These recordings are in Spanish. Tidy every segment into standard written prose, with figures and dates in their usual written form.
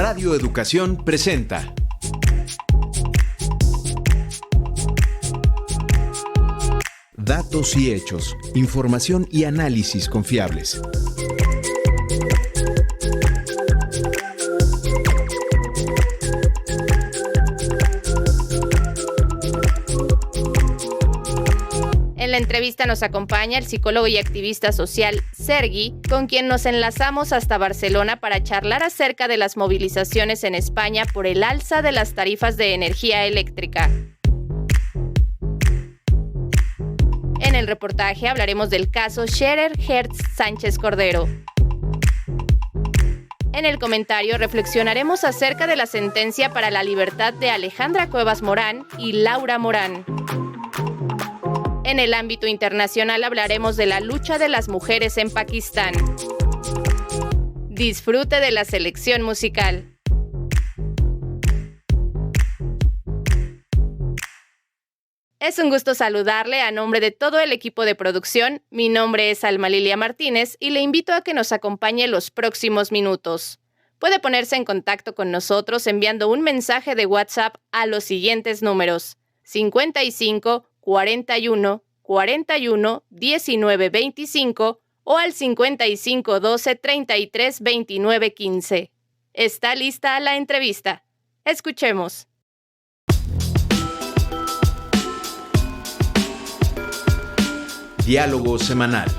Radio Educación presenta Datos y hechos, información y análisis confiables. En la entrevista nos acompaña el psicólogo y activista social Sergi, con quien nos enlazamos hasta Barcelona para charlar acerca de las movilizaciones en España por el alza de las tarifas de energía eléctrica. En el reportaje hablaremos del caso Scherer Hertz Sánchez Cordero. En el comentario reflexionaremos acerca de la sentencia para la libertad de Alejandra Cuevas Morán y Laura Morán. En el ámbito internacional hablaremos de la lucha de las mujeres en Pakistán. Disfrute de la selección musical. Es un gusto saludarle a nombre de todo el equipo de producción. Mi nombre es Alma Lilia Martínez y le invito a que nos acompañe los próximos minutos. Puede ponerse en contacto con nosotros enviando un mensaje de WhatsApp a los siguientes números: 55 41 41 19 25 o al 55 12 33 29 15. ¿Está lista la entrevista? Escuchemos. Diálogo semanal.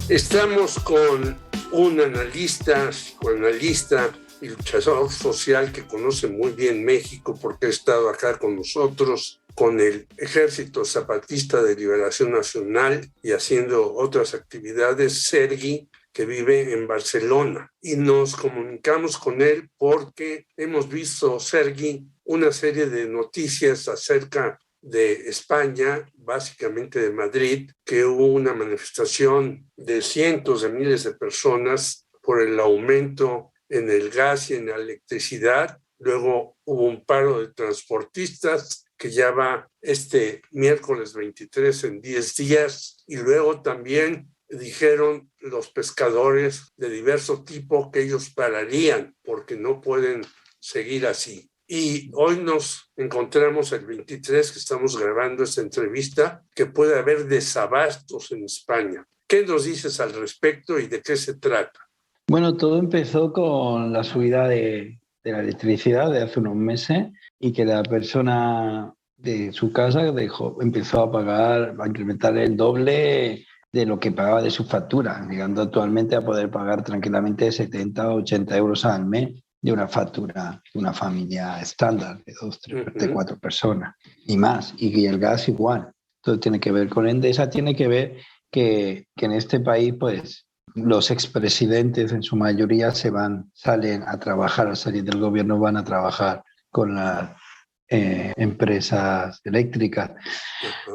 Estamos con un analista, psicoanalista y luchador social que conoce muy bien México porque ha estado acá con nosotros, con el Ejército Zapatista de Liberación Nacional y haciendo otras actividades, Sergi, que vive en Barcelona. Y nos comunicamos con él porque hemos visto, Sergi, una serie de noticias acerca de España, básicamente de Madrid, que hubo una manifestación de cientos de miles de personas por el aumento en el gas y en la electricidad. Luego hubo un paro de transportistas que ya va este miércoles 23 en 10 días. Y luego también dijeron los pescadores de diverso tipo que ellos pararían porque no pueden seguir así. Y hoy nos encontramos el 23 que estamos grabando esta entrevista, que puede haber desabastos en España. ¿Qué nos dices al respecto y de qué se trata? Bueno, todo empezó con la subida de la electricidad de hace unos meses y que la persona de su casa empezó a incrementar el doble de lo que pagaba de su factura, llegando actualmente a poder pagar tranquilamente 70 o 80 euros al mes de una factura de una familia estándar de 2, 3, de 4 personas y más, y el gas igual. Todo tiene que ver con Endesa, tiene que ver que en este país pues los expresidentes en su mayoría salen a trabajar, al salir del gobierno van a trabajar con las empresas eléctricas.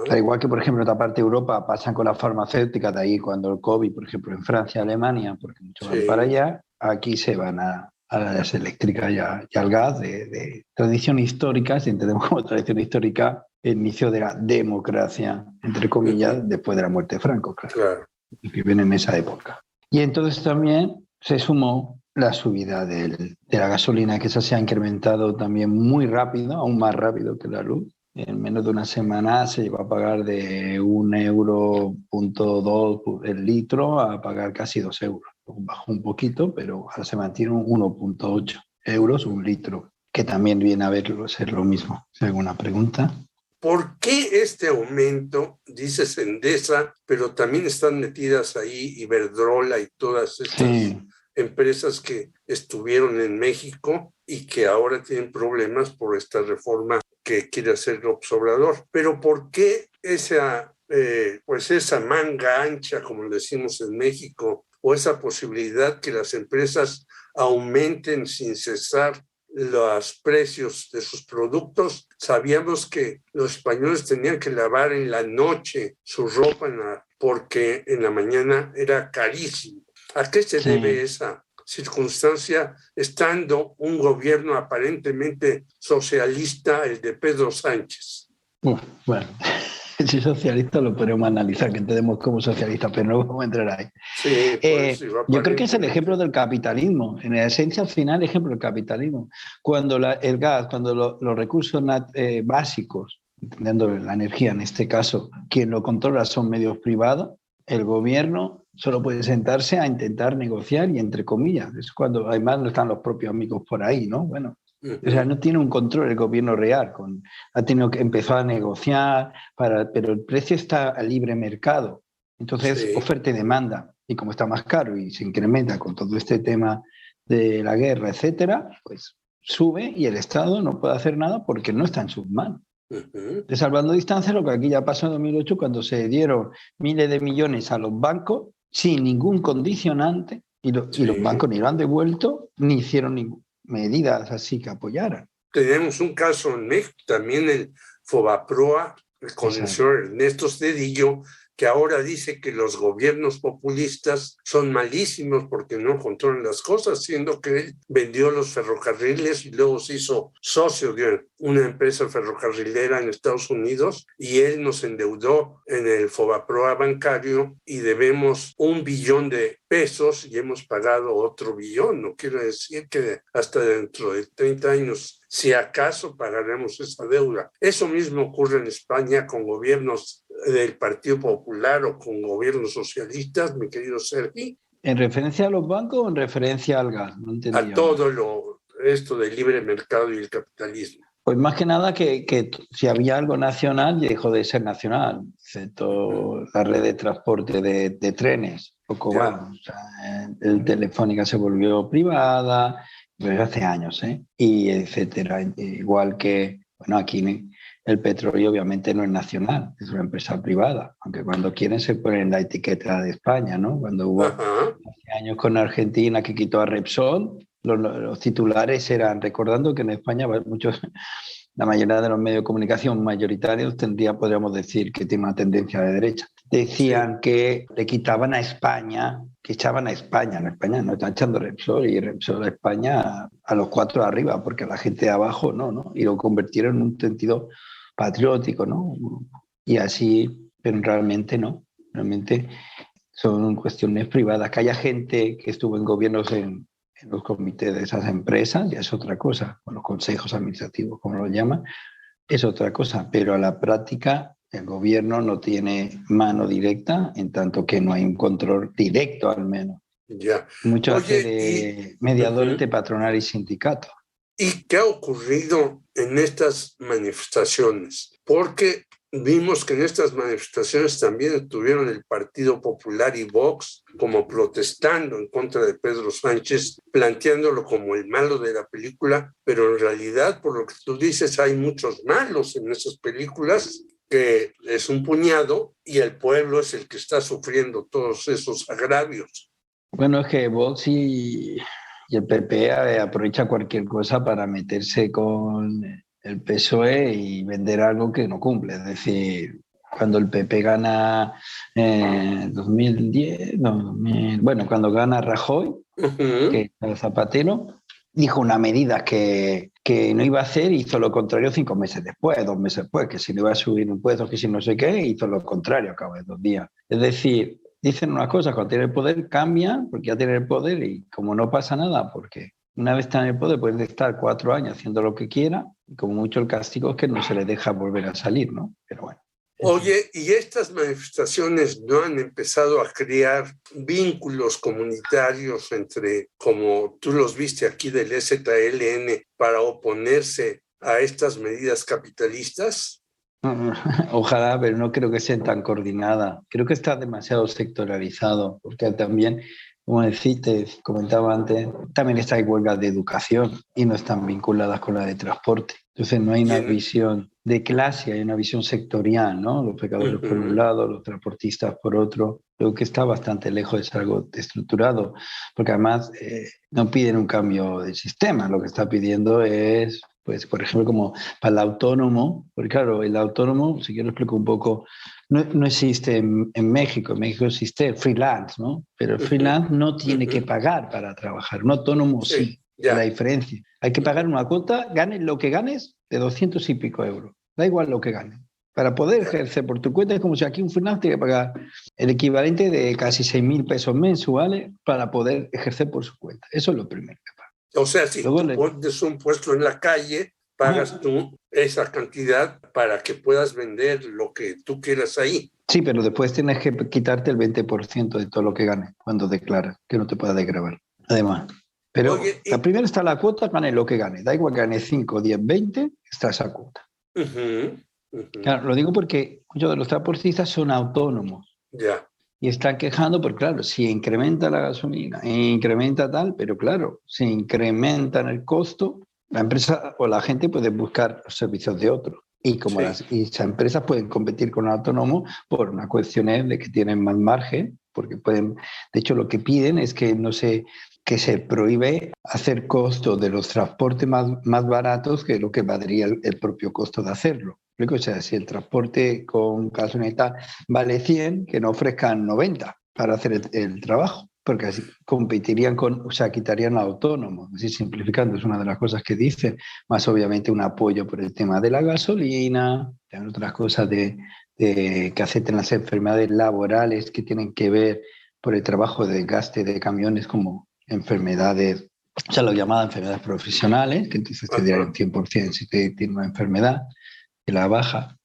Al igual que, por ejemplo, en otra parte de Europa pasan con las farmacéuticas, de ahí cuando el COVID, por ejemplo, en Francia, Alemania, porque muchos van para allá, aquí se van a las eléctricas y al gas de tradición histórica, si entendemos como tradición histórica, el inicio de la democracia, entre comillas, después de la muerte de Franco, claro. Que viene en esa época. Y entonces también se sumó la subida de la gasolina, que esa se ha incrementado también muy rápido, aún más rápido que la luz. En menos de una semana se llegó a pagar de 1,2 € el litro a pagar casi 2 euros. Bajó un poquito, pero ahora se mantiene 1,8 € un litro, que también viene a ser lo mismo. ¿Alguna pregunta? ¿Por qué este aumento? Dices Endesa, pero también están metidas ahí Iberdrola y todas estas empresas que estuvieron en México y que ahora tienen problemas por esta reforma que quiere hacer López Obrador. Pero ¿por qué esa manga ancha, como le decimos en México, o esa posibilidad que las empresas aumenten sin cesar los precios de sus productos? Sabíamos que los españoles tenían que lavar en la noche su ropa porque en la mañana era carísimo. ¿A qué se debe esa circunstancia, estando un gobierno aparentemente socialista, el de Pedro Sánchez. Bueno, si socialista lo podemos analizar, que entendemos como socialista, pero no vamos a entrar ahí. Sí, yo creo que es el ejemplo del capitalismo, en esencia al final ejemplo del capitalismo. Cuando el gas, cuando los recursos básicos, entendiendo la energía en este caso, quien lo controla son medios privados, el gobierno solo puede sentarse a intentar negociar y entre comillas, es cuando además no están los propios amigos por ahí, ¿no? Bueno, o sea, no tiene un control el gobierno real, ha tenido que empezar a negociar, pero el precio está a libre mercado, entonces Sí. oferta y demanda, y como está más caro y se incrementa con todo este tema de la guerra, etcétera, pues sube y el Estado no puede hacer nada porque no está en sus manos. De salvando distancia, lo que aquí ya pasó en 2008 cuando se dieron miles de millones a los bancos sin ningún condicionante y los bancos ni lo han devuelto ni hicieron medidas así que apoyaran. Tenemos un caso en México, también el Fobaproa, con el señor Ernesto Zedillo, que ahora dice que los gobiernos populistas son malísimos porque no controlan las cosas, siendo que él vendió los ferrocarriles y luego se hizo socio de una empresa ferrocarrilera en Estados Unidos y él nos endeudó en el Fobaproa bancario y debemos 1 billón de pesos y hemos pagado otro billón. No quiere decir que hasta dentro de 30 años, si acaso, pagaremos esa deuda. Eso mismo ocurre en España con gobiernos del Partido Popular o con gobiernos socialistas, mi querido Sergi. ¿En referencia a los bancos o en referencia al gas? No entendí. A todo esto del libre mercado y el capitalismo. Pues más que nada que si había algo nacional, dejó de ser nacional, excepto la red de transporte de trenes, poco más. O sea, el Telefónica se volvió privada, desde hace años, y etcétera. Igual que, bueno, aquí el petróleo obviamente no es nacional, es una empresa privada, aunque cuando quieren se ponen la etiqueta de España, ¿no? Cuando hubo hace años con Argentina que quitó a Repsol, los titulares eran recordando que en España la mayoría de los medios de comunicación mayoritarios podríamos decir que tiene una tendencia de derecha. Decían que le quitaban a España, que echaban a España. No, España no está echando Repsol y Repsol a España a los 4 arriba, porque la gente de abajo no, y lo convirtieron en un sentido patriótico, ¿no? Y así, pero realmente no. Realmente son cuestiones privadas. Que haya gente que estuvo en gobiernos en los comités de esas empresas, ya es otra cosa, con los consejos administrativos, como lo llaman, es otra cosa, pero a la práctica el gobierno no tiene mano directa, en tanto que no hay un control directo al menos. Ya. Mucho hace de mediador entre patronal y sindicato. ¿Y qué ha ocurrido en estas manifestaciones? Porque vimos que en estas manifestaciones también estuvieron el Partido Popular y Vox como protestando en contra de Pedro Sánchez, planteándolo como el malo de la película, pero en realidad, por lo que tú dices, hay muchos malos en esas películas, que es un puñado y el pueblo es el que está sufriendo todos esos agravios. Bueno, es que Vox y el PP aprovecha cualquier cosa para meterse con el PSOE y vender algo que no cumple. Es decir, cuando el PP gana 2010, cuando gana Rajoy, que es Zapatero, dijo una medida que no iba a hacer y hizo lo contrario 5 meses después, 2 meses después, que si no iba a subir impuestos, que si no sé qué, hizo lo contrario a cabo de 2 días. Es decir, dicen una cosa, cuando tienen el poder cambian, porque ya tienen el poder y como no pasa nada, porque una vez están en el poder pueden estar 4 años haciendo lo que quieran y como mucho el castigo es que no se les deja volver a salir, ¿no? Pero bueno. Oye, ¿y estas manifestaciones no han empezado a crear vínculos comunitarios entre, como tú los viste aquí del EZLN, para oponerse a estas medidas capitalistas? Ojalá, pero no creo que sean tan coordinadas. Creo que está demasiado sectoralizado, porque también, como te comentaba antes, también está en huelgas de educación y no están vinculadas con la de transporte. Entonces no hay una visión de clase, hay una visión sectorial, ¿no? Los pecadores por un lado, los transportistas por otro. Creo que está bastante lejos de ser algo estructurado, porque además no piden un cambio del sistema, lo que está pidiendo es, pues, por ejemplo, como para el autónomo, porque claro, el autónomo, si quiero explico un poco no existe en México. En México existe el freelance, ¿no? Pero el freelance no tiene que pagar para trabajar. Un autónomo sí. Ya. La diferencia. Hay que pagar una cuota, ganes lo que ganes, de 200 y pico euros. Da igual lo que ganes. Para poder ejercer por tu cuenta es como si aquí un freelance tiene que pagar el equivalente de casi 6.000 pesos mensuales para poder ejercer por su cuenta. Eso es lo primero que paga. O sea, si luego tú pones un puesto en la calle, pagas tú esa cantidad para que puedas vender lo que tú quieras ahí. Sí, pero después tienes que quitarte el 20% de todo lo que ganes cuando declaras, que no te pueda desgravar. Además. Pero la primera está la cuota, gane lo que gane. Da igual que gane 5, 10, 20, está esa cuota. Claro, lo digo porque muchos de los transportistas son autónomos. Ya. Y están quejando porque, claro, si incrementa la gasolina, incrementa tal, pero claro, si incrementan el costo, la empresa o la gente puede buscar los servicios de otros. Y como esas empresas pueden competir con el autónomo por una cuestión de que tienen más margen, porque pueden, de hecho, lo que piden es que que se prohíbe hacer costo de los transportes más baratos que lo que valdría el propio costo de hacerlo. O sea, si el transporte con gasolineta vale 100, que no ofrezcan 90 para hacer el trabajo, porque así competirían quitarían al autónomo, así simplificando, es una de las cosas que dicen, más obviamente un apoyo por el tema de la gasolina, también otras cosas que acepten las enfermedades laborales que tienen que ver por el trabajo de desgaste de camiones como enfermedades, o sea, lo llamadas enfermedades profesionales, que entonces te dirán 100% si te tiene una enfermedad, que la baja.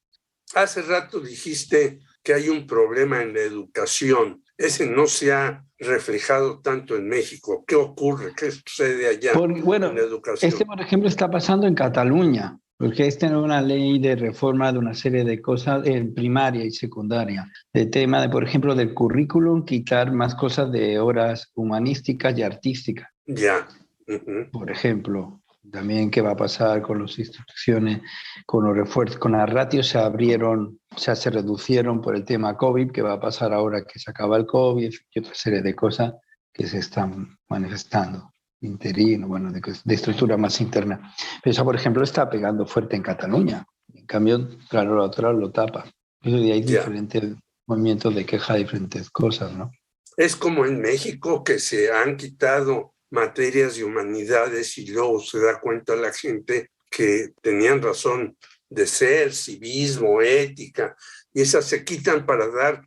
Hace rato dijiste que hay un problema en la educación. Ese no se ha reflejado tanto en México. ¿Qué ocurre? ¿Qué sucede allá en la educación? Por ejemplo, está pasando en Cataluña, porque es tener una ley de reforma de una serie de cosas en primaria y secundaria. De tema, por ejemplo, del currículum, quitar más cosas de horas humanísticas y artísticas. Ya. Por ejemplo, también qué va a pasar con las instrucciones, con los refuerzos, con las ratios se reducieron por el tema COVID, qué va a pasar ahora que se acaba el COVID y otra serie de cosas que se están manifestando. Interino, bueno, de estructura más interna. Pero eso, por ejemplo, está pegando fuerte en Cataluña. En cambio, claro, la otra lo tapa. Eso de ahí diferentes movimientos de queja de diferentes cosas, ¿no? Es como en México que se han quitado materias de humanidades y luego se da cuenta la gente que tenían razón de ser, civismo, ética, y esas se quitan para dar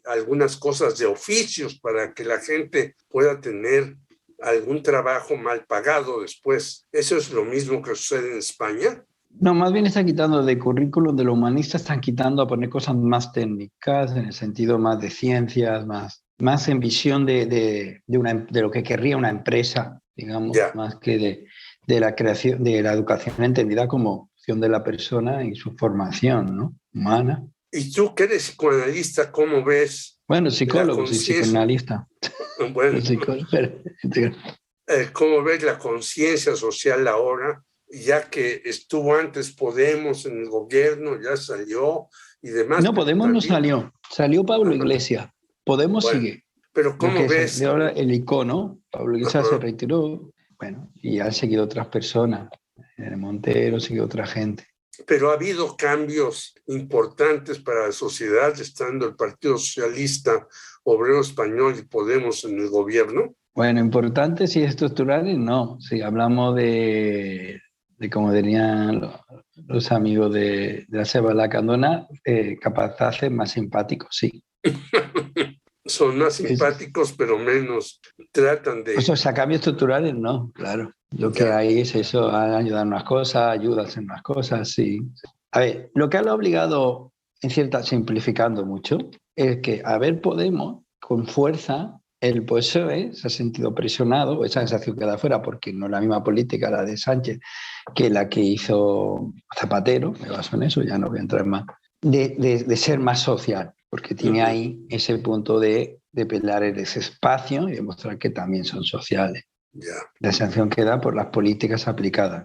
algunas cosas de oficios para que la gente pueda tener algún trabajo mal pagado después. ¿Eso es lo mismo que sucede en España? No, más bien están quitando de currículum de lo humanista, están quitando a poner cosas más técnicas, en el sentido más de ciencias, más en visión de lo que querría una empresa, digamos, más que de la creación, de la educación entendida como opción de la persona y su formación, ¿no? Humana. ¿Y tú que eres psicoanalista, cómo ves? Bueno, psicólogo, soy psicoanalista. Bueno, ¿cómo ves la conciencia social ahora? Ya que estuvo antes Podemos en el gobierno, ya salió y demás. No, Podemos no salió. Salió Pablo Iglesias. Podemos sigue. Pero ¿cómo ves? De ahora el icono, Pablo Iglesias se retiró, bueno, y han seguido otras personas. Montero, ha seguido otra gente. Pero ha habido cambios importantes para la sociedad, estando el Partido Socialista Obrero Español y Podemos en el gobierno. Bueno, importantes y estructurales, no. Si hablamos de como dirían los amigos de la Selva de la Candona, capataces más simpáticos, sí. Son más simpáticos, pero menos tratan de... O sea, cambios estructurales, no, claro. Lo que hay es eso, ayudar en unas cosas, ayudas en unas cosas, sí. A ver, lo que ha obligado, simplificando mucho, es que a ver Podemos, con fuerza, el PSOE se ha sentido presionado, esa sensación queda fuera porque no es la misma política la de Sánchez que la que hizo Zapatero, me baso en eso, ya no voy a entrar más, de ser más social, porque tiene ahí ese punto de pelear en ese espacio y demostrar que también son sociales. La sanción que da por las políticas aplicadas.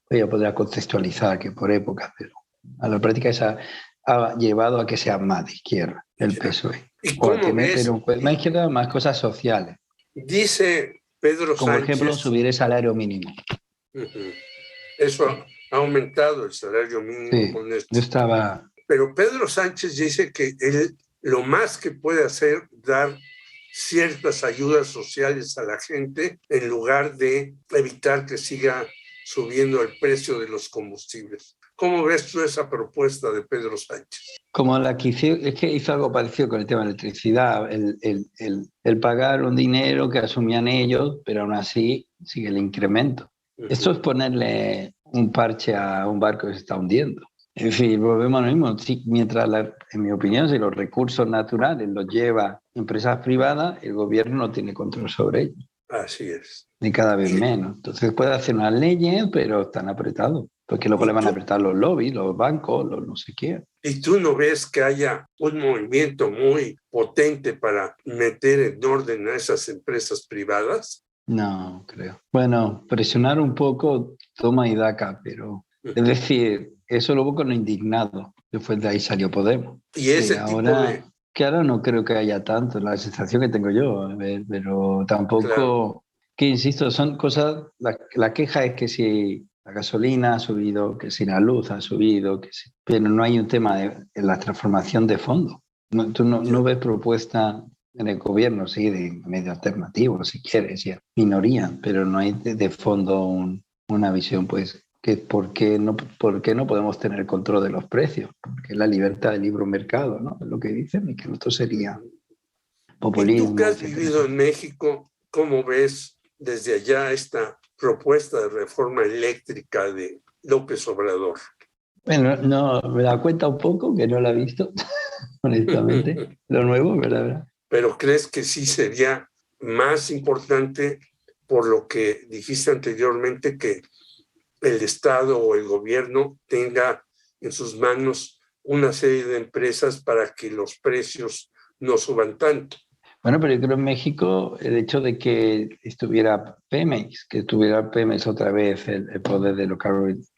Ella podría contextualizar que por épocas, pero a la práctica esa ha llevado a que sea más de izquierda el PSOE. ¿Y cómo ves? Pero más izquierda, más cosas sociales. Dice Pedro como Sánchez... ejemplo, subir el salario mínimo. Eso ha aumentado el salario mínimo con esto. Yo estaba... Pero Pedro Sánchez dice que él lo más que puede hacer, dar ciertas ayudas sociales a la gente en lugar de evitar que siga subiendo el precio de los combustibles. ¿Cómo ves tú esa propuesta de Pedro Sánchez? Como la que hizo, es que hizo algo parecido con el tema de la electricidad, el pagar un dinero que asumían ellos, pero aún así sigue el incremento. Esto es ponerle un parche a un barco que se está hundiendo. En fin, volvemos a lo mismo. Sí, mientras, en mi opinión, si los recursos naturales los lleva empresas privadas, el gobierno no tiene control sobre ellos. Así es. Ni cada vez menos. Entonces puede hacer unas leyes, pero están apretados. Porque luego le van a apretar los lobbies, los bancos, los no sé qué. ¿Y tú no ves que haya un movimiento muy potente para meter en orden a esas empresas privadas? No, creo. Bueno, presionar un poco toma y daca, pero es decir, eso luego con lo indignado. Después de ahí salió Podemos. Y ese tipo ahora, de... Que ahora no creo que haya tanto, la sensación que tengo yo, pero tampoco, claro. Que insisto, son cosas, la queja es que si la gasolina ha subido, que si la luz ha subido, que si, pero no hay un tema de la transformación de fondo. Tú no ves propuesta en el gobierno, sí, de medio alternativo, si quieres, ya, minoría, pero no hay de fondo una visión, pues, que ¿por qué no podemos tener el control de los precios? Porque la libertad del libre mercado, ¿no? Es lo que dicen, y que esto sería populismo. Y tú que has vivido en México, ¿cómo ves desde allá esta propuesta de reforma eléctrica de López Obrador? Bueno, no, me da cuenta un poco, que no la he visto, honestamente, lo nuevo, ¿verdad? Pero ¿crees que sí sería más importante, por lo que dijiste anteriormente, que el Estado o el gobierno tenga en sus manos una serie de empresas para que los precios no suban tanto? Bueno, pero yo creo en México el hecho de que estuviera Pemex, otra vez el poder de los carburos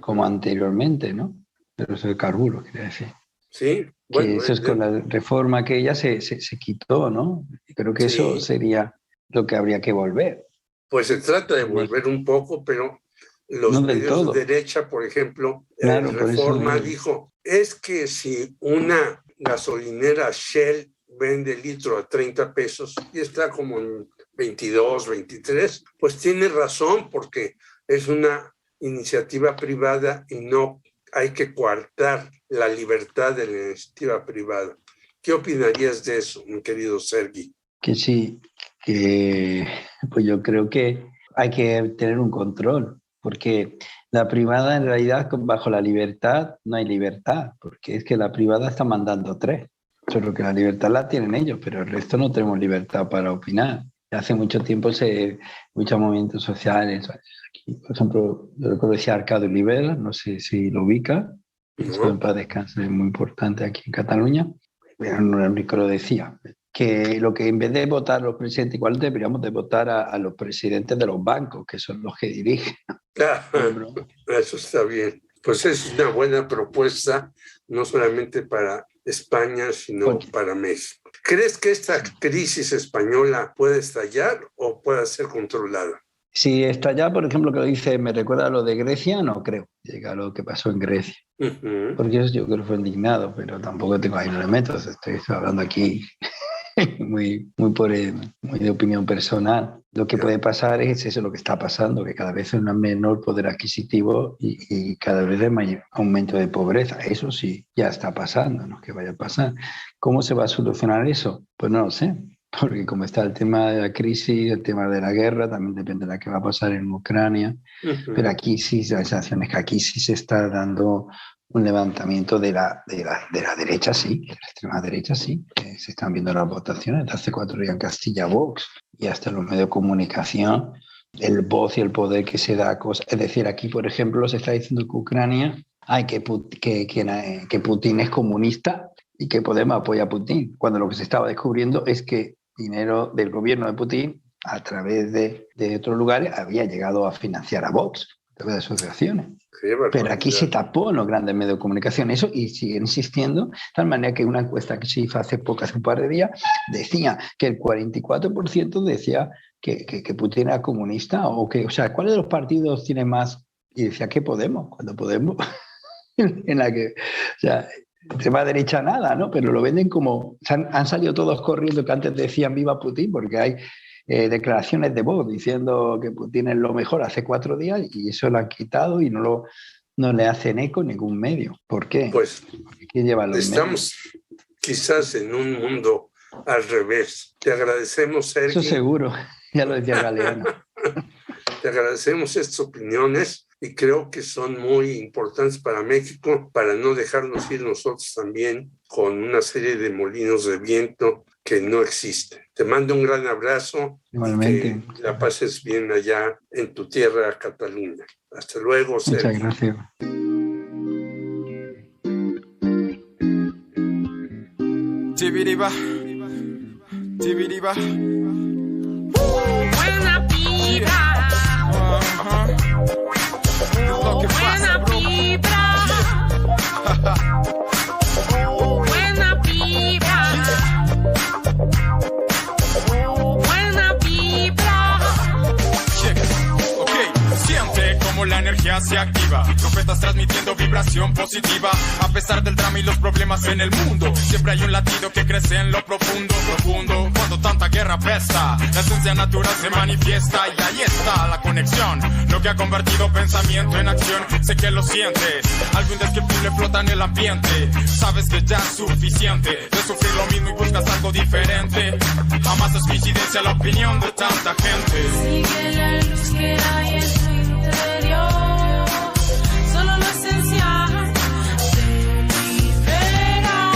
como anteriormente, ¿no? Pero eso de carburos, quería decir. Sí, bueno. Que eso es con la reforma que ella se quitó, ¿no? Y creo que sí. Eso sería lo que habría que volver. Pues se trata de volver un poco, pero los medios de derecha, por ejemplo, claro, Reforma dijo, es que si una gasolinera Shell vende el litro a 30 pesos y está como en 22, 23, pues tiene razón, porque es una iniciativa privada y no hay que coartar la libertad de la iniciativa privada. ¿Qué opinarías de eso, mi querido Sergi? Que sí, que pues yo creo que hay que tener un control, porque la privada en realidad bajo la libertad no hay libertad, porque es que la privada está mandando 3. Solo que la libertad la tienen ellos, pero el resto no tenemos libertad para opinar. Hace mucho tiempo muchos movimientos sociales. Aquí, por ejemplo, yo recuerdo decía Arcadi Oliver, no sé si lo ubica, esto en paz descanse, es muy importante aquí en Cataluña. Pero no era el único que lo decía, que lo que en vez de votar a los presidentes igual deberíamos de votar a los presidentes de los bancos, que son los que dirigen. Eso está bien. Pues es una buena propuesta, no solamente para España, sino para México. ¿Crees que esta crisis española puede estallar o puede ser controlada? Si estalla, por ejemplo, que lo dice, me recuerda a lo de Grecia, no creo. Llega a lo que pasó en Grecia. Porque yo creo que fue indignado, pero tampoco tengo ahí elementos. Estoy hablando aquí muy de opinión personal. Lo que puede pasar es eso, lo que está pasando, que cada vez hay un menor poder adquisitivo y cada vez hay mayor aumento de pobreza. Eso sí, ya está pasando, no es que vaya a pasar. ¿Cómo se va a solucionar eso? Pues no lo sé, porque como está el tema de la crisis, el tema de la guerra, también depende de lo que va a pasar en Ucrania. Pero aquí sí, la sensación es que aquí sí se está dando un levantamiento de la derecha, sí, de la extrema derecha, sí. Se están viendo las votaciones de hace 4 días en Castilla, Vox, y hasta los medios de comunicación, el voz y el poder que se da a cosas. Es decir, aquí, por ejemplo, se está diciendo que Ucrania, que Putin es comunista y que Podemos apoya a Putin, cuando lo que se estaba descubriendo es que dinero del gobierno de Putin, a través de otros lugares, había llegado a financiar a Vox, a través de asociaciones. Pero aquí se tapó en los grandes medios de comunicación eso y siguen insistiendo, de tal manera que una encuesta que se hizo hace un par de días, decía que el 44% decía que Putin era comunista, o sea, ¿cuál de los partidos tiene más? Y decía que Podemos, cuando Podemos, en la que, o sea, extrema derecha nada, ¿no? Pero lo venden como... Han salido todos corriendo que antes decían viva Putin, porque hay declaraciones de voz diciendo que Putin es lo mejor hace 4 días y eso lo han quitado y no le hacen eco en ningún medio. ¿Por qué? Pues ¿Quién lleva los estamos medios? Quizás en un mundo al revés. Te agradecemos, Sergi. Eso seguro, ya lo decía Galeano. Te agradecemos estas opiniones y creo que son muy importantes para México, para no dejarnos ir nosotros también con una serie de molinos de viento que no existen. Te mando un gran abrazo. Igualmente. Y que la pases bien allá en tu tierra, Cataluña. Hasta luego, Sergi. Muchas gracias. Tibiriba, tibiriba. Buena vibra. Buena vibra. Buena vibra. Buena vibra. Ok, siente como la energía se activa. Profetas transmitiendo vibración positiva. A pesar del drama y los problemas en el mundo, siempre hay un latido que crece en lo profundo, profundo. Cuando tanta guerra pesa, la esencia natural se manifiesta. Y ahí está la conexión, lo que ha convertido pensamiento en acción. Sé que lo sientes, algo indescriptible flota en el ambiente. Sabes que ya es suficiente de sufrir lo mismo y buscas algo diferente. Jamás es coincidencia la opinión de tanta gente. Sigue la luz que hay en tu interior. Solo lo esencial se libera.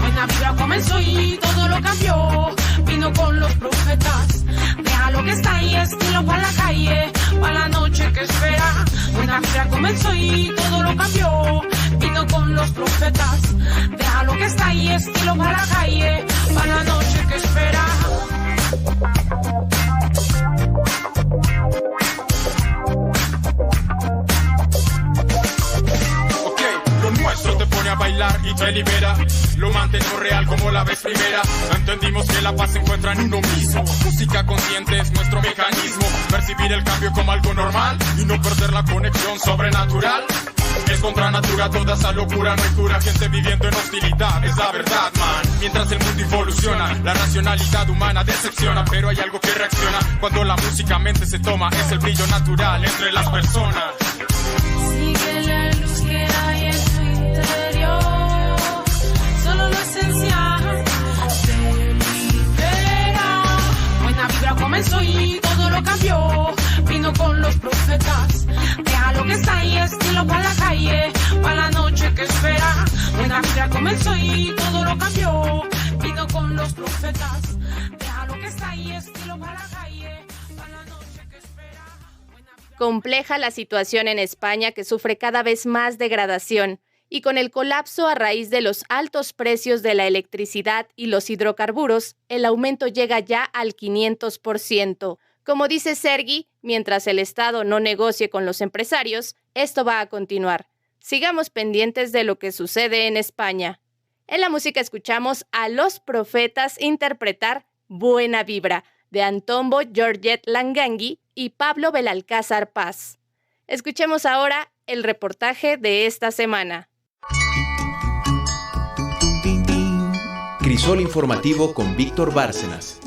Buena vibra comenzó y todo lo cambió. Vino con los profetas. Deja lo que está ahí, estilo para la calle, para la noche que espera. Buena vibra comenzó y todo lo cambió. Vino con los profetas. Deja lo que está ahí, estilo para la calle, para la noche que espera. Ok, lo nuestro te pone a bailar y te libera. Lo mantenemos real como la vez primera. Entendimos que la paz se encuentra en uno mismo. Música consciente es nuestro mecanismo. Percibir el cambio como algo normal y no perder la conexión sobrenatural. Es contra natura toda esa locura, no hay cura, gente viviendo en hostilidad, es la verdad, man. Mientras el mundo involuciona, la racionalidad humana decepciona, pero hay algo que reacciona cuando la música mente se toma, es el brillo natural entre las personas. Sigue la luz que hay en tu interior. Solo lo esencial se libera. Buena vibra comenzó y todo lo cambió. Vino con los profetas. Deja lo que está ahí, estilo para la calle, para la noche que espera. Buena vibra comenzó y todo lo cambió. Vino con los profetas. Deja lo que está ahí, estilo para la calle, para la noche que espera. Compleja la situación en España, que sufre cada vez más degradación, y con el colapso a raíz de los altos precios de la electricidad y los hidrocarburos, el aumento llega ya al 500%. Como dice Sergi, mientras el Estado no negocie con los empresarios, esto va a continuar. Sigamos pendientes de lo que sucede en España. En la música escuchamos a Los Profetas interpretar Buena Vibra, de Antombo Georgette Langangui y Pablo Belalcázar Paz. Escuchemos ahora el reportaje de esta semana. Crisol informativo con Víctor Bárcenas.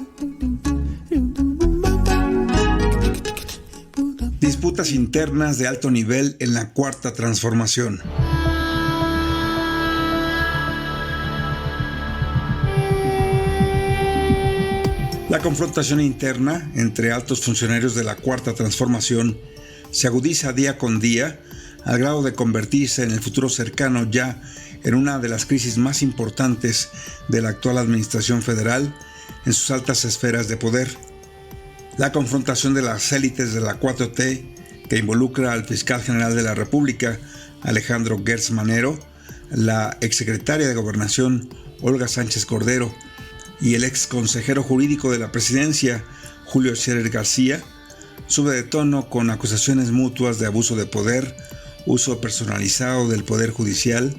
Disputas internas de alto nivel en la Cuarta Transformación. La confrontación interna entre altos funcionarios de la Cuarta Transformación se agudiza día con día al grado de convertirse en el futuro cercano ya en una de las crisis más importantes de la actual administración federal en sus altas esferas de poder. La confrontación de las élites de la 4T, que involucra al fiscal general de la República, Alejandro Gertz Manero, la exsecretaria de Gobernación, Olga Sánchez Cordero, y el ex consejero jurídico de la presidencia, Julio Scherer García, sube de tono con acusaciones mutuas de abuso de poder, uso personalizado del Poder Judicial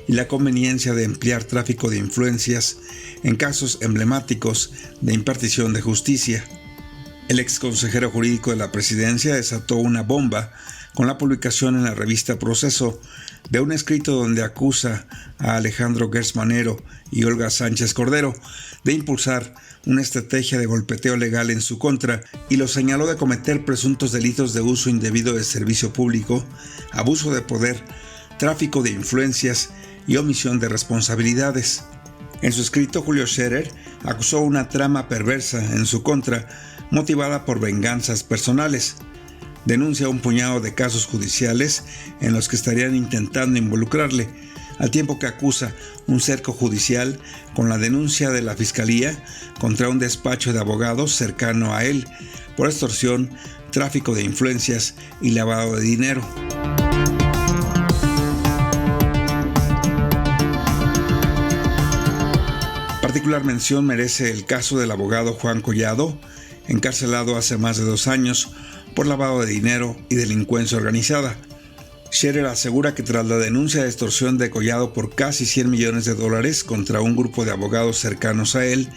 y la conveniencia de emplear tráfico de influencias en casos emblemáticos de impartición de justicia. El ex consejero jurídico de la presidencia desató una bomba con la publicación en la revista Proceso de un escrito donde acusa a Alejandro Gertz Manero y Olga Sánchez Cordero de impulsar una estrategia de golpeteo legal en su contra y lo señaló de cometer presuntos delitos de uso indebido de servicio público, abuso de poder, tráfico de influencias y omisión de responsabilidades. En su escrito, Julio Scherer acusó una trama perversa en su contra, motivada por venganzas personales. Denuncia un puñado de casos judiciales en los que estarían intentando involucrarle, al tiempo que acusa un cerco judicial con la denuncia de la Fiscalía contra un despacho de abogados cercano a él por extorsión, tráfico de influencias y lavado de dinero. Particular mención merece el caso del abogado Juan Collado, encarcelado hace más de 2 años por lavado de dinero y delincuencia organizada. Scherer asegura que tras la denuncia de extorsión de Collado por casi $100 millones contra un grupo de abogados cercanos a él,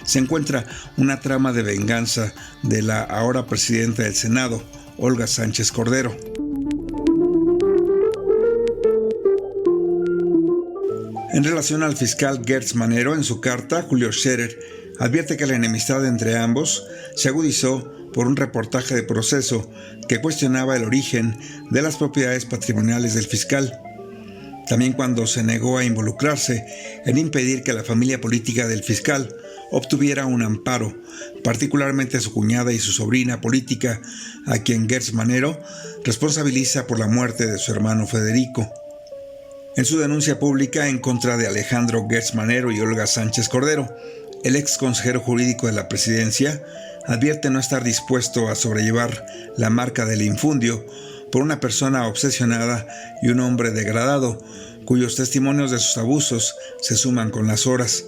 se encuentra una trama de venganza de la ahora presidenta del Senado, Olga Sánchez Cordero. En relación al fiscal Gertz Manero, en su carta, Julio Scherer advierte que la enemistad entre ambos se agudizó por un reportaje de Proceso que cuestionaba el origen de las propiedades patrimoniales del fiscal. También cuando se negó a involucrarse en impedir que la familia política del fiscal obtuviera un amparo, particularmente su cuñada y su sobrina política, a quien Gertz Manero responsabiliza por la muerte de su hermano Federico. En su denuncia pública en contra de Alejandro Gertz Manero y Olga Sánchez Cordero, el ex consejero jurídico de la presidencia advierte no estar dispuesto a sobrellevar la marca del infundio por una persona obsesionada y un hombre degradado, cuyos testimonios de sus abusos se suman con las horas.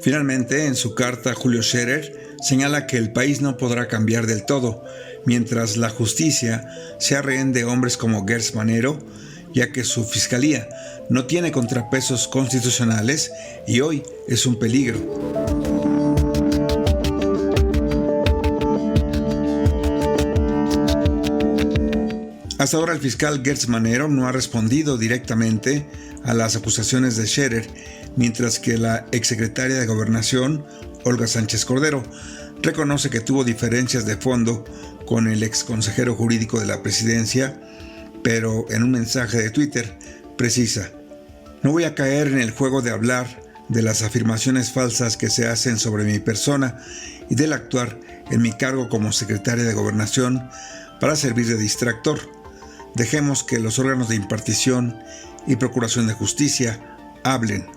Finalmente, en su carta, Julio Scherer señala que el país no podrá cambiar del todo, mientras la justicia sea rehén de hombres como Gertz Manero, ya que su fiscalía no tiene contrapesos constitucionales y hoy es un peligro. Hasta ahora el fiscal Gertz Manero no ha respondido directamente a las acusaciones de Scherer, mientras que la exsecretaria de Gobernación, Olga Sánchez Cordero, reconoce que tuvo diferencias de fondo con el ex consejero jurídico de la presidencia, pero en un mensaje de Twitter precisa: no voy a caer en el juego de hablar de las afirmaciones falsas que se hacen sobre mi persona y del actuar en mi cargo como secretaria de Gobernación para servir de distractor. Dejemos que los órganos de impartición y procuración de justicia hablen.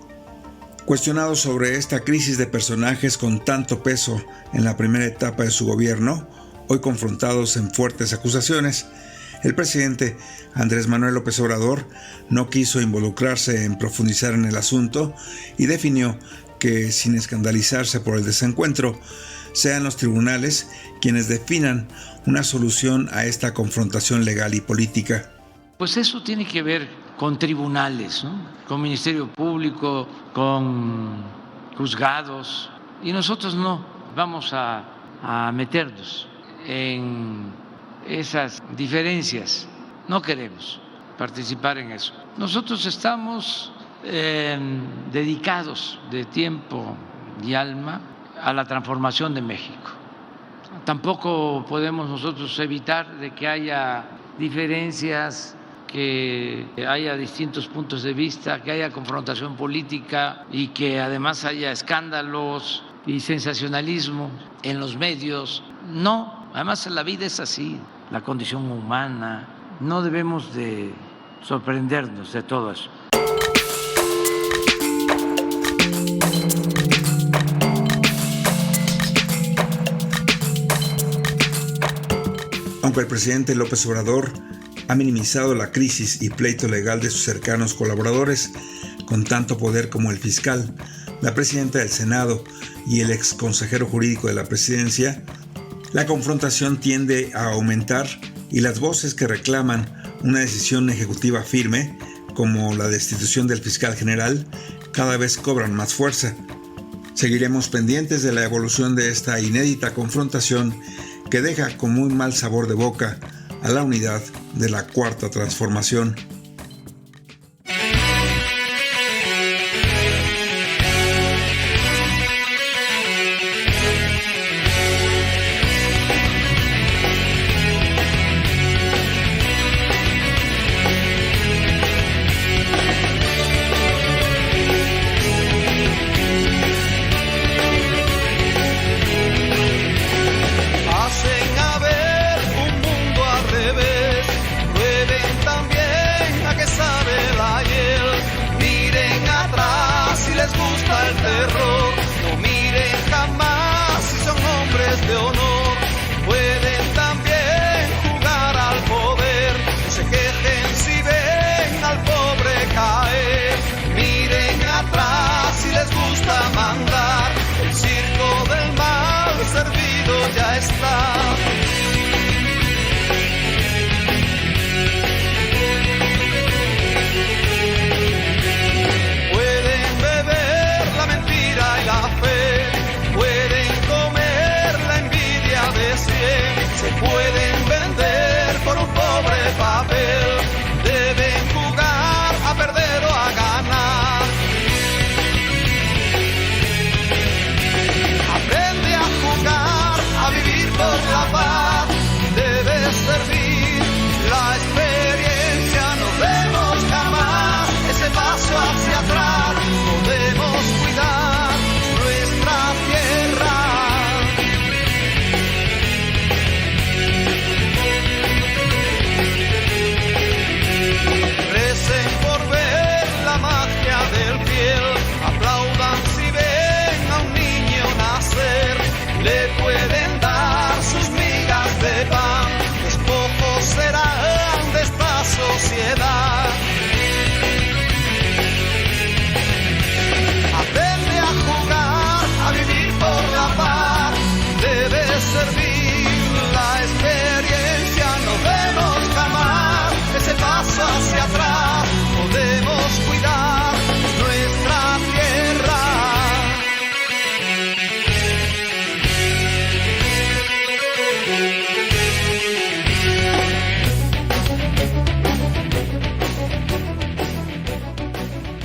Cuestionado sobre esta crisis de personajes con tanto peso en la primera etapa de su gobierno, hoy confrontados en fuertes acusaciones, el presidente Andrés Manuel López Obrador no quiso involucrarse en profundizar en el asunto y definió que, sin escandalizarse por el desencuentro, sean los tribunales quienes definan una solución a esta confrontación legal y política. Pues eso tiene que ver con tribunales, ¿no? Con Ministerio Público, con juzgados, y nosotros no vamos a meternos en esas diferencias, no queremos participar en eso. Nosotros estamos dedicados de tiempo y alma a la transformación de México. Tampoco podemos nosotros evitar de que haya diferencias, que haya distintos puntos de vista, que haya confrontación política y que además haya escándalos y sensacionalismo en los medios. No, además la vida es así, la condición humana. No debemos de sorprendernos de todo eso. Aunque el presidente López Obrador ha minimizado la crisis y pleito legal de sus cercanos colaboradores, con tanto poder como el fiscal, la presidenta del Senado y el ex consejero jurídico de la presidencia, la confrontación tiende a aumentar y las voces que reclaman una decisión ejecutiva firme, como la destitución del fiscal general, cada vez cobran más fuerza. Seguiremos pendientes de la evolución de esta inédita confrontación que deja con muy mal sabor de boca a la unidad de la Cuarta Transformación.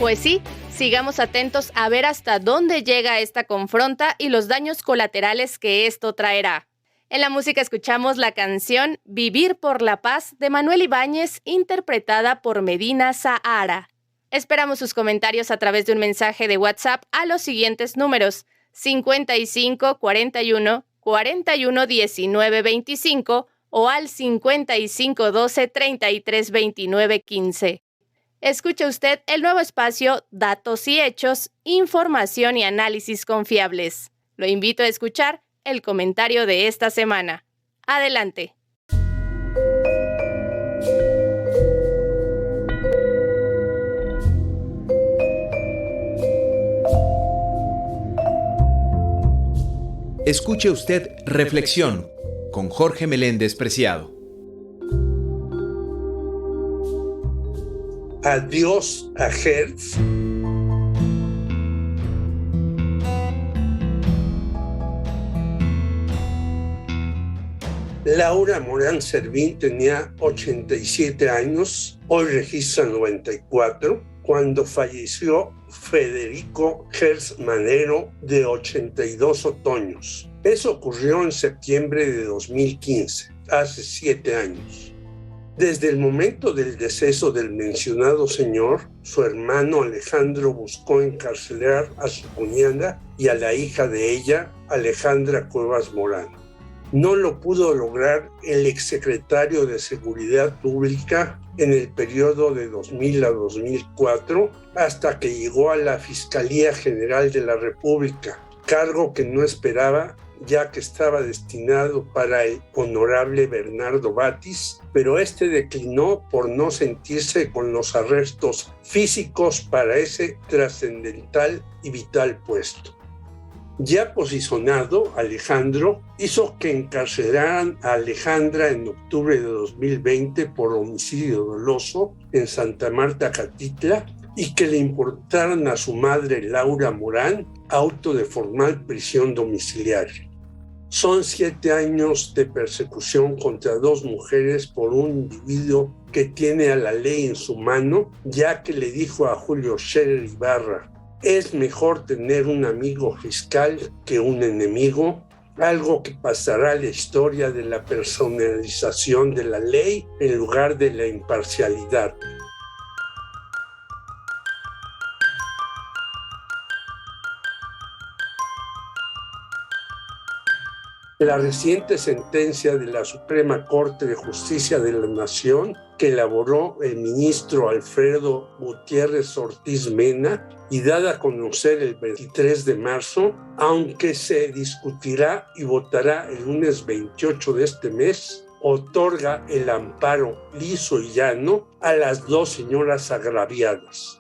Pues sí, sigamos atentos a ver hasta dónde llega esta confronta y los daños colaterales que esto traerá. En la música escuchamos la canción Vivir por la Paz de Manuel Ibáñez, interpretada por Medina Zahara. Esperamos sus comentarios a través de un mensaje de WhatsApp a los siguientes números: 55 41 41 19 25 o al 55 12 33 29 15. Escuche usted el nuevo espacio Datos y Hechos, Información y Análisis Confiables. Lo invito a escuchar el comentario de esta semana. Adelante. Escuche usted Reflexión con Jorge Meléndez Preciado. Adiós a Hertz. Laura Morán Servín tenía 87 años, hoy registra 94, cuando falleció Federico Hertz Manero, de 82 otoños. Eso ocurrió en septiembre de 2015, hace 7 años. Desde el momento del deceso del mencionado señor, su hermano Alejandro buscó encarcelar a su cuñada y a la hija de ella, Alejandra Cuevas Morán. No lo pudo lograr el exsecretario de Seguridad Pública en el periodo de 2000 a 2004, hasta que llegó a la Fiscalía General de la República, cargo que no esperaba, ya que estaba destinado para el honorable Bernardo Batis, pero este declinó por no sentirse con los arrestos físicos para ese trascendental y vital puesto. Ya posicionado, Alejandro hizo que encarcelaran a Alejandra en octubre de 2020 por homicidio doloso en Santa Marta, Catitla, y que le importaran a su madre Laura Morán auto de formal prisión domiciliaria. Son 7 años de persecución contra 2 mujeres por un individuo que tiene a la ley en su mano, ya que le dijo a Julio Scherer Ibarra: es mejor tener un amigo fiscal que un enemigo, algo que pasará a la historia de la personalización de la ley en lugar de la imparcialidad. La reciente sentencia de la Suprema Corte de Justicia de la Nación, que elaboró el ministro Alfredo Gutiérrez Ortiz Mena y dada a conocer el 23 de marzo, aunque se discutirá y votará el lunes 28 de este mes, otorga el amparo liso y llano a las 2 señoras agraviadas.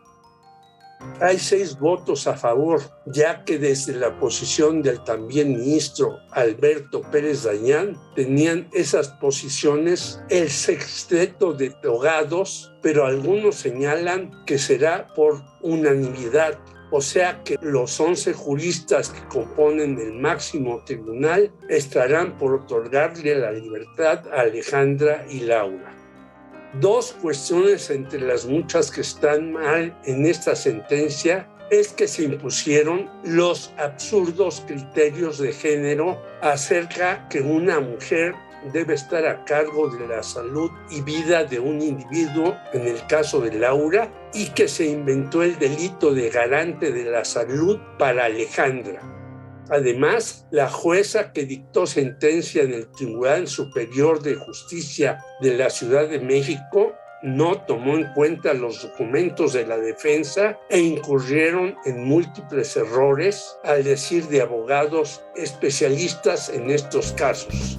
Hay 6 votos a favor, ya que desde la posición del también ministro Alberto Pérez Dañán tenían esas posiciones el sexteto de abogados, pero algunos señalan que será por unanimidad, o sea que los 11 juristas que componen el máximo tribunal estarán por otorgarle la libertad a Alejandra y Laura. 2 cuestiones entre las muchas que están mal en esta sentencia es que se impusieron los absurdos criterios de género acerca que una mujer debe estar a cargo de la salud y vida de un individuo, en el caso de Laura, y que se inventó el delito de garante de la salud para Alejandra. Además, la jueza que dictó sentencia en el Tribunal Superior de Justicia de la Ciudad de México no tomó en cuenta los documentos de la defensa e incurrieron en múltiples errores, al decir de abogados especialistas en estos casos.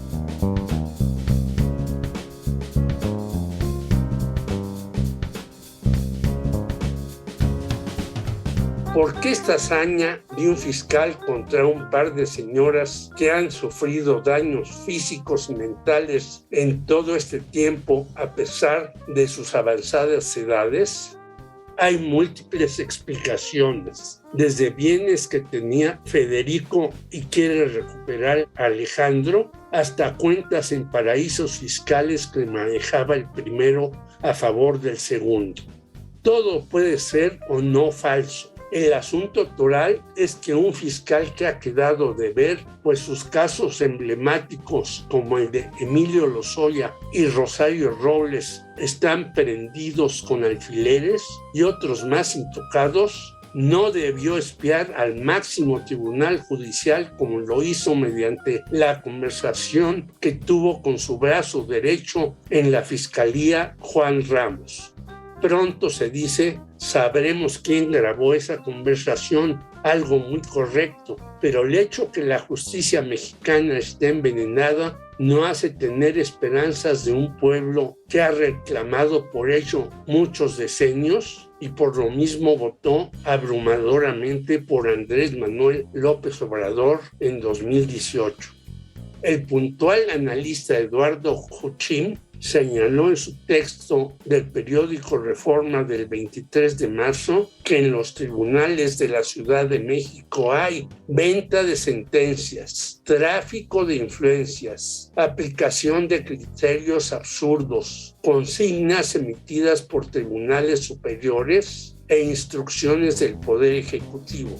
¿Por qué esta hazaña de un fiscal contra un par de señoras que han sufrido daños físicos y mentales en todo este tiempo a pesar de sus avanzadas edades? Hay múltiples explicaciones, desde bienes que tenía Federico y quiere recuperar a Alejandro, hasta cuentas en paraísos fiscales que manejaba el primero a favor del segundo. Todo puede ser o no falso. El asunto toral es que un fiscal que ha quedado de ver, pues sus casos emblemáticos como el de Emilio Lozoya y Rosario Robles están prendidos con alfileres y otros más intocados, no debió espiar al máximo tribunal judicial como lo hizo mediante la conversación que tuvo con su brazo derecho en la Fiscalía, Juan Ramos. Pronto se dice, sabremos quién grabó esa conversación, algo muy correcto, pero el hecho que la justicia mexicana esté envenenada no hace tener esperanzas de un pueblo que ha reclamado por ello muchos decenios y por lo mismo votó abrumadoramente por Andrés Manuel López Obrador en 2018. El puntual analista Eduardo Juchín señaló en su texto del periódico Reforma del 23 de marzo que en los tribunales de la Ciudad de México hay venta de sentencias, tráfico de influencias, aplicación de criterios absurdos, consignas emitidas por tribunales superiores e instrucciones del Poder Ejecutivo.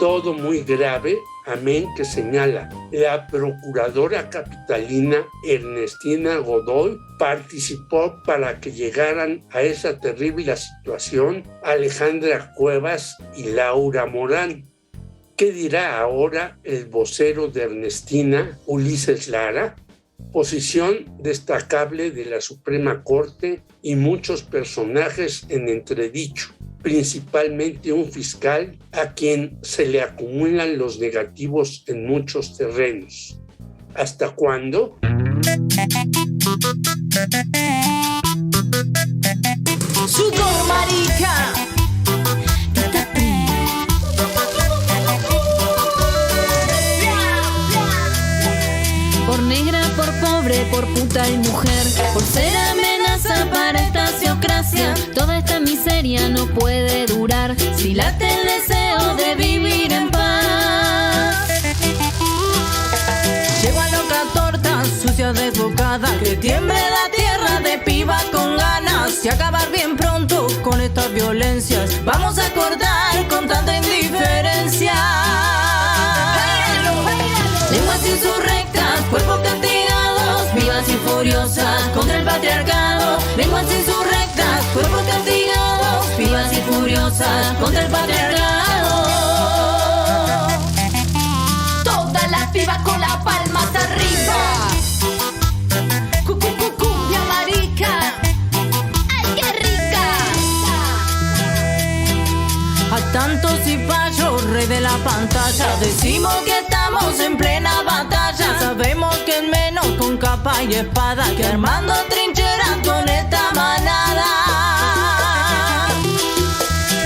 Todo muy grave, amén, que señala la procuradora capitalina Ernestina Godoy participó para que llegaran a esa terrible situación Alejandra Cuevas y Laura Morán. ¿Qué dirá ahora el vocero de Ernestina, Ulises Lara? Posición destacable de la Suprema Corte y muchos personajes en entredicho, principalmente un fiscal a quien se le acumulan los negativos en muchos terrenos. ¿Hasta cuándo? Sudor, marica. Por negra, por pobre, por puta y mujer, por ser amenaza para esta teocracia. Toda esta miseria no puede durar si late el deseo de vivir en paz. Llego a loca torta, sucia desbocada, que tiemble la tierra de piba con ganas y acabar bien pronto con estas violencias. Vamos a cortar con tanta indiferencia. Lenguas insurrectas, cuerpos castigados, vivas y furiosas contra el patriarcado. Lenguas insurrectas, cuerpos castigados, vivas y furiosas contra el patriarcado. Todas las pibas con las palmas arriba. Cumbia marica. ¡Ay, qué rica! A tantos cipayos, rey de la pantalla, decimos que estamos en plena batalla. Sabemos que es menos con capa y espada que armando trincheras con esta manada.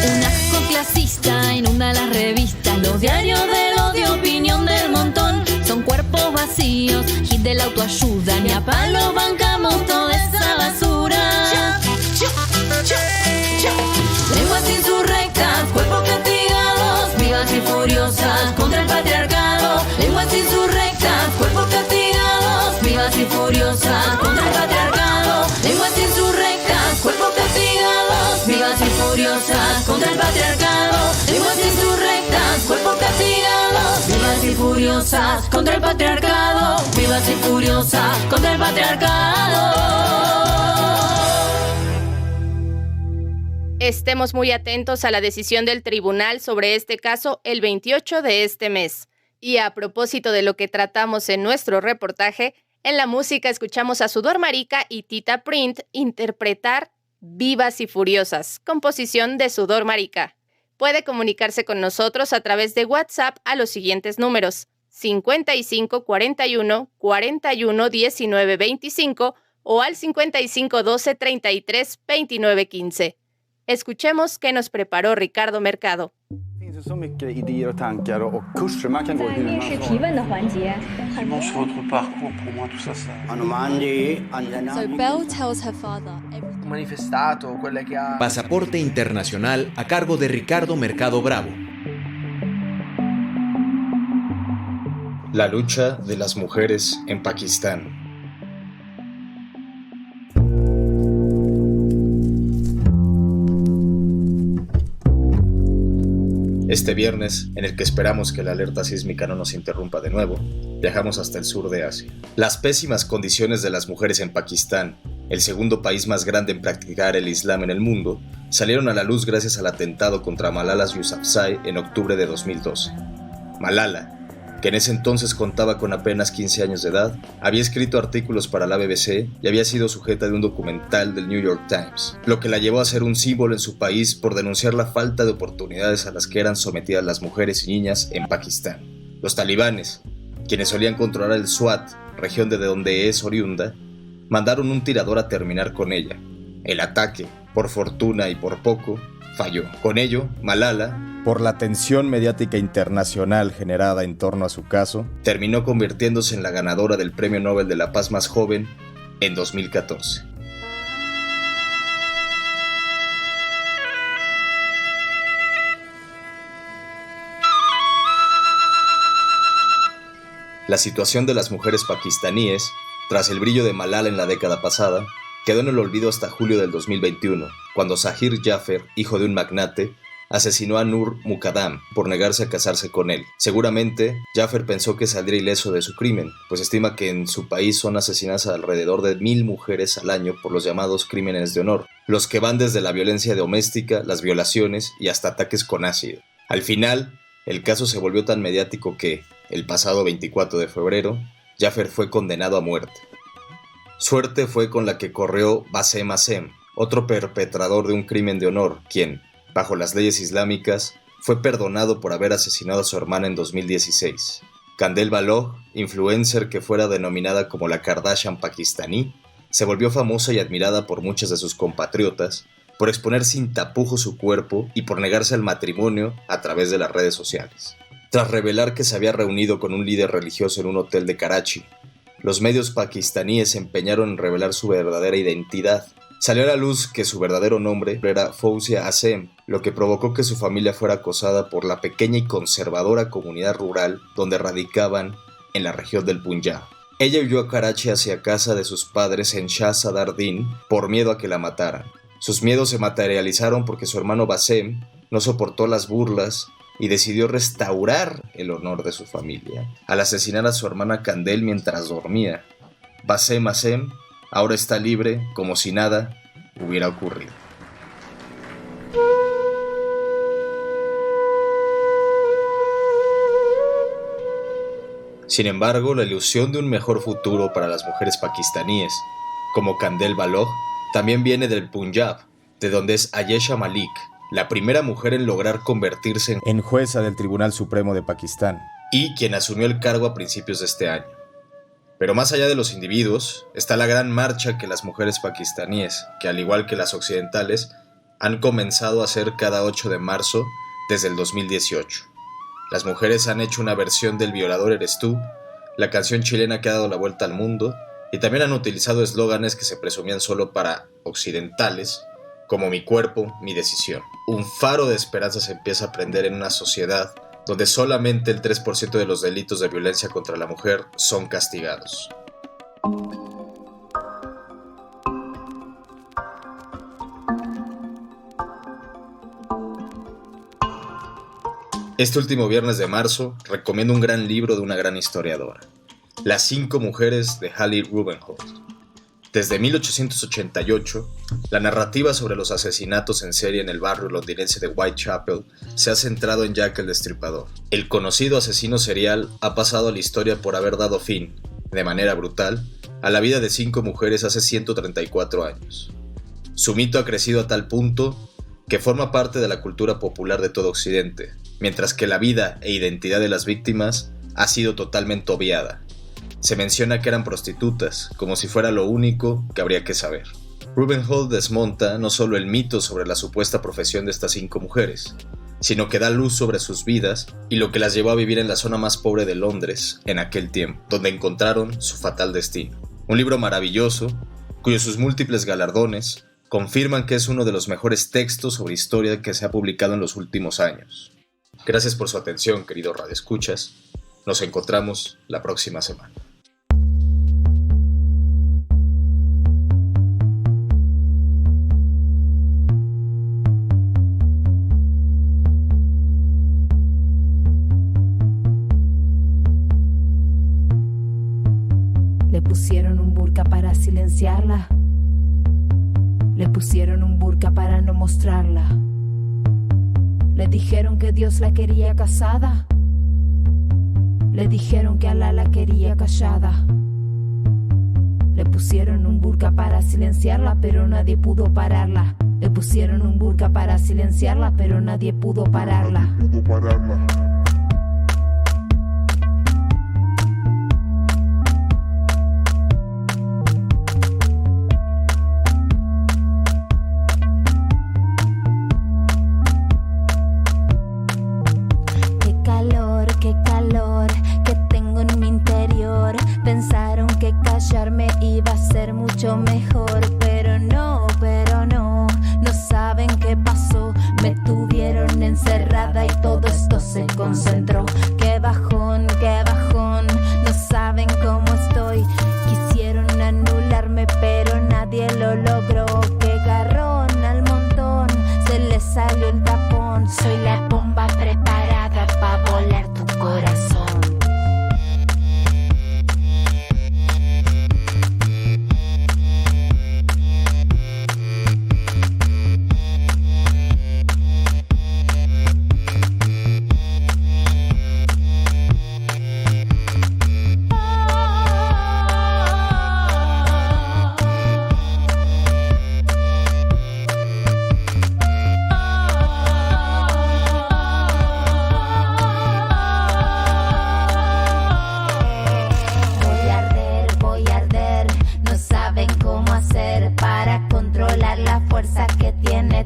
Un asco clasista inunda las revistas, los diarios del odio, opinión del montón. Son cuerpos vacíos, hit de la autoayuda, ni a palo bancamos toda esa basura. Lenguas insurrectas, cuerpos castigados, vivas y furiosas contra el patriarcado. Lenguas insurrectas, cuerpos castigados, vivas y furiosas contra el patriarcado. Lenguas insurrectas, cuerpos castigados, vivas y furiosas contra el patriarcado. Lenguas insurrectas, cuerpos castigados, vivas y furiosas contra el patriarcado. Vivas y furiosas contra el patriarcado. Estemos muy atentos a la decisión del tribunal sobre este caso el 28 de este mes. Y a propósito de lo que tratamos en nuestro reportaje, en la música escuchamos a Sudor Marica y Tita Print interpretar Vivas y Furiosas, composición de Sudor Marica. Puede comunicarse con nosotros a través de WhatsApp a los siguientes números: 55 41 41 19 25 o al 55 12 33 29 15. Escuchemos qué nos preparó Ricardo Mercado. Så mycket idéer och tankar och kurser man kan gå hur man So Belle tells her father Manifestato, quelle che ha... Pasaporte Internacional a cargo de Ricardo Mercado Bravo. La lucha de las mujeres en Pakistán. Este viernes, en el que esperamos que la alerta sísmica no nos interrumpa de nuevo, viajamos hasta el sur de Asia. Las pésimas condiciones de las mujeres en Pakistán, el segundo país más grande en practicar el Islam en el mundo, salieron a la luz gracias al atentado contra Malala Yousafzai en octubre de 2012. Malala, que en ese entonces contaba con apenas 15 años de edad, había escrito artículos para la BBC y había sido sujeta de un documental del New York Times, lo que la llevó a ser un símbolo en su país por denunciar la falta de oportunidades a las que eran sometidas las mujeres y niñas en Pakistán. Los talibanes, quienes solían controlar el Swat, región de donde es oriunda, mandaron un tirador a terminar con ella. El ataque, por fortuna y por poco, falló. Con ello, Malala, por la tensión mediática internacional generada en torno a su caso, terminó convirtiéndose en la ganadora del Premio Nobel de la Paz más joven en 2014. La situación de las mujeres pakistaníes, tras el brillo de Malala en la década pasada, quedó en el olvido hasta julio del 2021, cuando Zahir Jafer, hijo de un magnate, asesinó a Nur Muqaddam por negarse a casarse con él. Seguramente, Jafer pensó que saldría ileso de su crimen, pues estima que en su país son asesinadas alrededor de 1,000 mujeres al año por los llamados crímenes de honor, los que van desde la violencia doméstica, las violaciones y hasta ataques con ácido. Al final, el caso se volvió tan mediático que, el pasado 24 de febrero, Jafer fue condenado a muerte. Suerte fue con la que corrió Bassem Assem, otro perpetrador de un crimen de honor, quien, bajo las leyes islámicas, fue perdonado por haber asesinado a su hermana en 2016. Kandel Balogh, influencer que fuera denominada como la Kardashian pakistaní, se volvió famosa y admirada por muchas de sus compatriotas por exponer sin tapujos su cuerpo y por negarse al matrimonio a través de las redes sociales. Tras revelar que se había reunido con un líder religioso en un hotel de Karachi, los medios pakistaníes se empeñaron en revelar su verdadera identidad. Salió a la luz que su verdadero nombre era Fawzia Azem, lo que provocó que su familia fuera acosada por la pequeña y conservadora comunidad rural donde radicaban en la región del Punjab. Ella huyó a Karachi hacia casa de sus padres en Shah Sadar Din por miedo a que la mataran. Sus miedos se materializaron porque su hermano Bassem no soportó las burlas y decidió restaurar el honor de su familia al asesinar a su hermana Kandel mientras dormía. Bassem Azem ahora está libre como si nada hubiera ocurrido. Sin embargo, la ilusión de un mejor futuro para las mujeres pakistaníes, como Kandel Baloch, también viene del Punjab, de donde es Ayesha Malik, la primera mujer en lograr convertirse en jueza del Tribunal Supremo de Pakistán, y quien asumió el cargo a principios de este año. Pero más allá de los individuos, está la gran marcha que las mujeres pakistaníes, que al igual que las occidentales, han comenzado a hacer cada 8 de marzo desde el 2018. Las mujeres han hecho una versión del Violador eres tú, la canción chilena que ha dado la vuelta al mundo, y también han utilizado eslóganes que se presumían solo para occidentales, como mi cuerpo, mi decisión. Un faro de esperanza se empieza a prender en una sociedad donde solamente el 3% de los delitos de violencia contra la mujer son castigados. Este último viernes de marzo recomiendo un gran libro de una gran historiadora, Las 5 mujeres de Hallie Rubenhold. Desde 1888, la narrativa sobre los asesinatos en serie en el barrio londinense de Whitechapel se ha centrado en Jack el Destripador. El conocido asesino serial ha pasado a la historia por haber dado fin, de manera brutal, a la vida de 5 mujeres hace 134 años. Su mito ha crecido a tal punto que forma parte de la cultura popular de todo Occidente, mientras que la vida e identidad de las víctimas ha sido totalmente obviada. Se menciona que eran prostitutas, como si fuera lo único que habría que saber. Rubenhold desmonta no solo el mito sobre la supuesta profesión de estas 5 mujeres, sino que da luz sobre sus vidas y lo que las llevó a vivir en la zona más pobre de Londres en aquel tiempo, donde encontraron su fatal destino. Un libro maravilloso, cuyos sus múltiples galardones confirman que es uno de los mejores textos sobre historia que se ha publicado en los últimos años. Gracias por su atención, queridos radioescuchas. Nos encontramos la próxima semana. Le pusieron un burka para silenciarla. Le pusieron un burka para no mostrarla. Le dijeron que Dios la quería casada. Le dijeron que Alá la quería callada. Le pusieron un burka para silenciarla, pero nadie pudo pararla. Le pusieron un burka para silenciarla, pero nadie pudo pararla. Qué calor que tengo en mi interior. Pensaron que callarme iba a ser mucho mejor, pero no, no saben qué pasó. Me tuvieron encerrada y todo esto se concentró. Qué bajón, no saben cómo estoy. Quisieron anularme, pero nadie lo logró. Qué garrón al montón, se les salió el tapón. Soy la bomba preparada para volar tu corazón.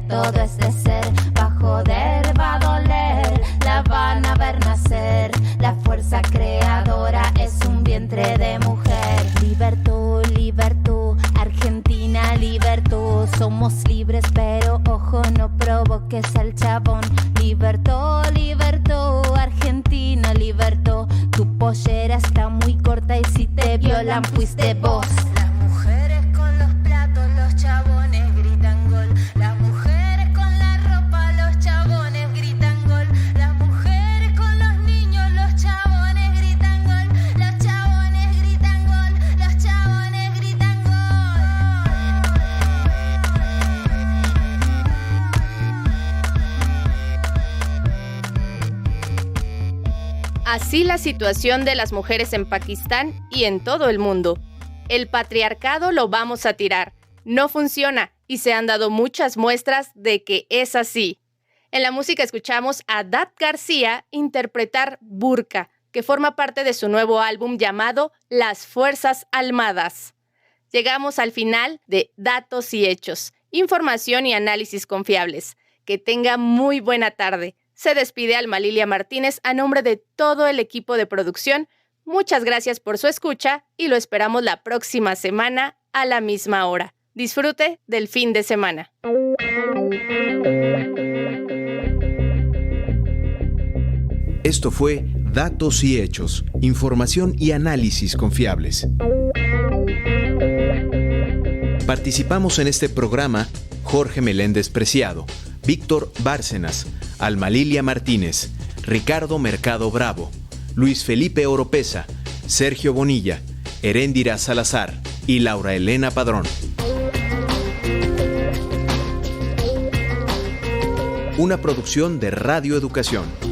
Todo este ser va a joder, va a doler, la van a ver nacer. La fuerza creadora es un vientre de mujer. libertó, libertó, Argentina libertó. Somos libres, pero ojo, no provoques al chabón. Libertó, libertó, Argentina libertó. Tu pollera está muy corta y si te violan fuiste vos. Las mujeres con los platos, los chabones gritan gol. Las mujeres con la ropa, los chabones gritan gol. Las mujeres con los niños, los chabones gritan gol. Los chabones gritan gol, los chabones gritan gol. Así la situación de las mujeres en Pakistán y en todo el mundo. El patriarcado lo vamos a tirar. No funciona y se han dado muchas muestras de que es así. En la música escuchamos a Dat García interpretar Burka, que forma parte de su nuevo álbum llamado Las Fuerzas Armadas. Llegamos al final de Datos y Hechos, información y análisis confiables. Que tenga muy buena tarde. Se despide Alma Lilia Martínez a nombre de todo el equipo de producción. Muchas gracias por su escucha y lo esperamos la próxima semana a la misma hora. Disfrute del fin de semana. Esto fue Datos y Hechos, información y análisis confiables. Participamos en este programa Jorge Meléndez Preciado, Víctor Bárcenas, Alma Lilia Martínez, Ricardo Mercado Bravo, Luis Felipe Oropesa, Sergio Bonilla, Heréndira Salazar y Laura Elena Padrón. Una producción de Radio Educación.